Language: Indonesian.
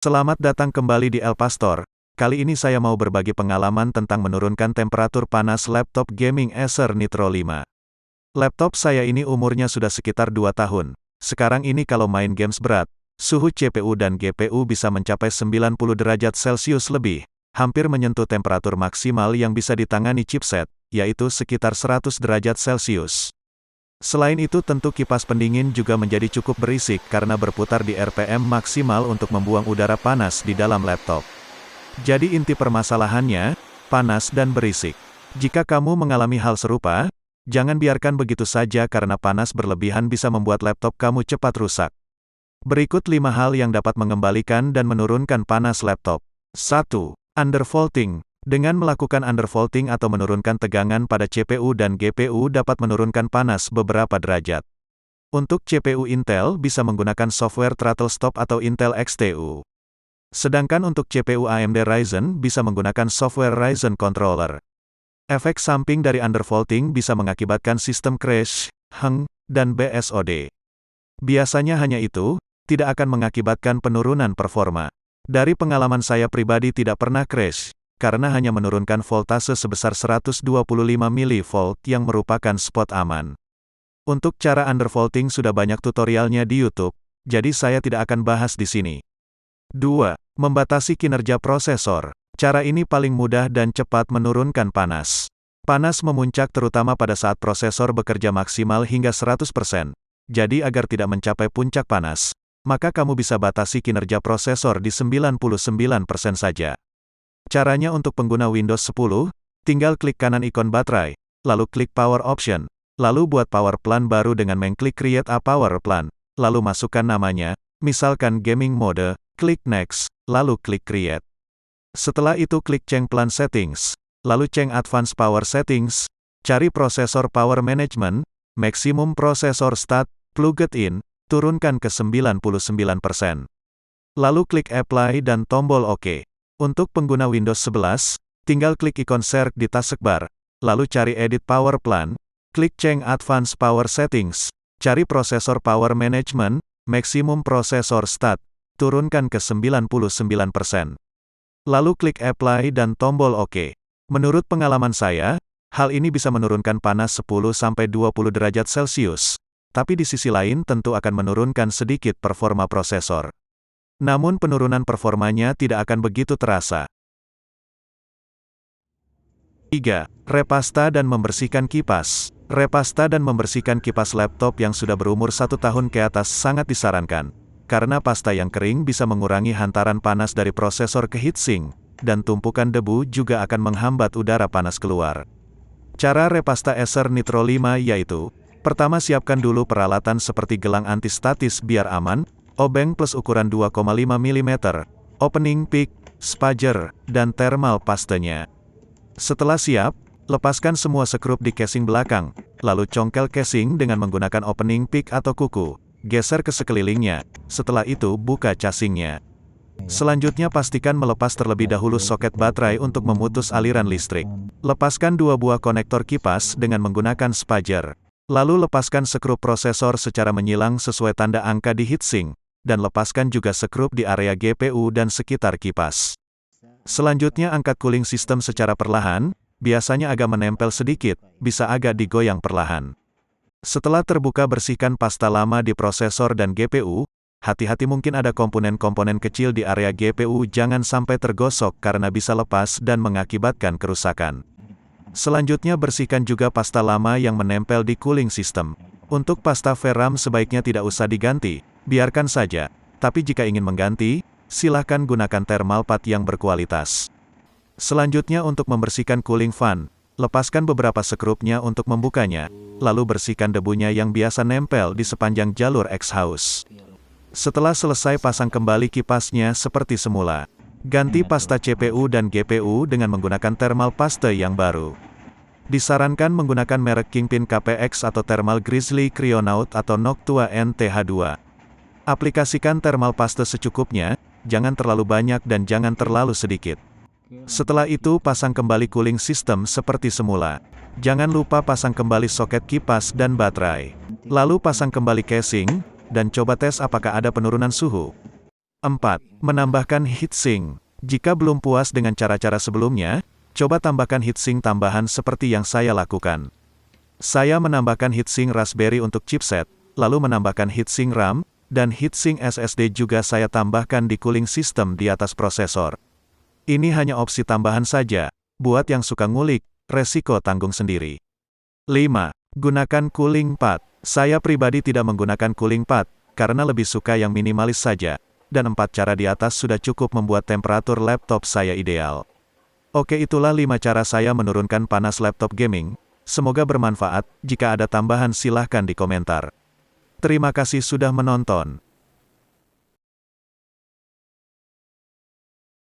Selamat datang kembali di El Pastor. Kali ini saya mau berbagi pengalaman tentang menurunkan temperatur panas laptop gaming Acer Nitro 5. Laptop saya ini umurnya sudah sekitar 2 tahun. Sekarang ini kalau main games berat, suhu CPU dan GPU bisa mencapai 90 derajat Celcius lebih, hampir menyentuh temperatur maksimal yang bisa ditangani chipset, yaitu sekitar 100 derajat Celcius. Selain itu tentu kipas pendingin juga menjadi cukup berisik karena berputar di RPM maksimal untuk membuang udara panas di dalam laptop. Jadi inti permasalahannya, panas dan berisik. Jika kamu mengalami hal serupa, jangan biarkan begitu saja karena panas berlebihan bisa membuat laptop kamu cepat rusak. Berikut 5 hal yang dapat mengembalikan dan menurunkan panas laptop. 1. Undervolting. Dengan melakukan undervolting atau menurunkan tegangan pada CPU dan GPU dapat menurunkan panas beberapa derajat. Untuk CPU Intel bisa menggunakan software throttle stop atau Intel XTU. Sedangkan untuk CPU AMD Ryzen bisa menggunakan software Ryzen Controller. Efek samping dari undervolting bisa mengakibatkan sistem crash, hang, dan BSOD. Biasanya hanya itu, tidak akan mengakibatkan penurunan performa. Dari pengalaman saya pribadi tidak pernah crash, karena hanya menurunkan voltase sebesar 125 mV yang merupakan spot aman. Untuk cara undervolting sudah banyak tutorialnya di YouTube, jadi saya tidak akan bahas di sini. 2. Membatasi kinerja prosesor. Cara ini paling mudah dan cepat menurunkan panas. Panas memuncak terutama pada saat prosesor bekerja maksimal hingga 100%. Jadi agar tidak mencapai puncak panas, maka kamu bisa batasi kinerja prosesor di 99% saja. Caranya untuk pengguna Windows 10, tinggal klik kanan ikon baterai, lalu klik Power Option, lalu buat power plan baru dengan mengklik Create a Power Plan, lalu masukkan namanya, misalkan Gaming Mode, klik Next, lalu klik Create. Setelah itu klik Change Plan Settings, lalu Change Advanced Power Settings, cari Prosesor Power Management, Maximum Processor Stat, Plug it in, turunkan ke 99%. Lalu klik Apply dan tombol OK. Untuk pengguna Windows 11, tinggal klik ikon Search di taskbar, lalu cari Edit Power Plan, klik Change Advanced Power Settings, cari Prosesor Power Management, Maximum Processor Stat, turunkan ke 99%. Lalu klik Apply dan tombol OK. Menurut pengalaman saya, hal ini bisa menurunkan panas 10-20 derajat Celcius, tapi di sisi lain tentu akan menurunkan sedikit performa prosesor. Namun penurunan performanya tidak akan begitu terasa. 3. Repasta dan membersihkan kipas. Repasta dan membersihkan kipas laptop yang sudah berumur 1 tahun ke atas sangat disarankan, karena pasta yang kering bisa mengurangi hantaran panas dari prosesor ke heatsink, dan tumpukan debu juga akan menghambat udara panas keluar. Cara repasta Acer Nitro 5 yaitu, pertama siapkan dulu peralatan seperti gelang antistatis biar aman, obeng plus ukuran 2,5 mm, opening pick, spager, dan thermal pastenya. Setelah siap, lepaskan semua skrup di casing belakang, lalu congkel casing dengan menggunakan opening pick atau kuku, geser ke sekelilingnya, setelah itu buka casingnya. Selanjutnya pastikan melepas terlebih dahulu soket baterai untuk memutus aliran listrik. Lepaskan 2 buah konektor kipas dengan menggunakan spager. Lalu lepaskan skrup prosesor secara menyilang sesuai tanda angka di heatsink, dan lepaskan juga skrup di area GPU dan sekitar kipas. Selanjutnya angkat cooling system secara perlahan, biasanya agak menempel sedikit, bisa agak digoyang perlahan. Setelah terbuka bersihkan pasta lama di prosesor dan GPU, hati-hati mungkin ada komponen-komponen kecil di area GPU jangan sampai tergosok karena bisa lepas dan mengakibatkan kerusakan. Selanjutnya bersihkan juga pasta lama yang menempel di cooling system. Untuk pasta VRAM sebaiknya tidak usah diganti, biarkan saja, tapi jika ingin mengganti, silahkan gunakan thermal pad yang berkualitas. Selanjutnya untuk membersihkan cooling fan, lepaskan beberapa skrupnya untuk membukanya, lalu bersihkan debunya yang biasa nempel di sepanjang jalur exhaust. Setelah selesai pasang kembali kipasnya seperti semula. Ganti pasta CPU dan GPU dengan menggunakan thermal paste yang baru. Disarankan menggunakan merek Kingpin KPX atau Thermal Grizzly Cryonaut atau Noctua NTH2. Aplikasikan thermal paste secukupnya, jangan terlalu banyak dan jangan terlalu sedikit. Setelah itu pasang kembali cooling system seperti semula. Jangan lupa pasang kembali soket kipas dan baterai. Lalu pasang kembali casing, dan coba tes apakah ada penurunan suhu. 4. Menambahkan heatsink. Jika belum puas dengan cara-cara sebelumnya, coba tambahkan heatsink tambahan seperti yang saya lakukan. Saya menambahkan heatsink Raspberry untuk chipset, lalu menambahkan heatsink RAM, dan heatsink SSD juga saya tambahkan di cooling system di atas prosesor. Ini hanya opsi tambahan saja, buat yang suka ngulik, resiko tanggung sendiri. 5. Gunakan cooling pad. Saya pribadi tidak menggunakan cooling pad, karena lebih suka yang minimalis saja, dan 4 cara di atas sudah cukup membuat temperatur laptop saya ideal. Oke, itulah 5 cara saya menurunkan panas laptop gaming. Semoga bermanfaat. Jika ada tambahan silahkan di komentar. Terima kasih sudah menonton.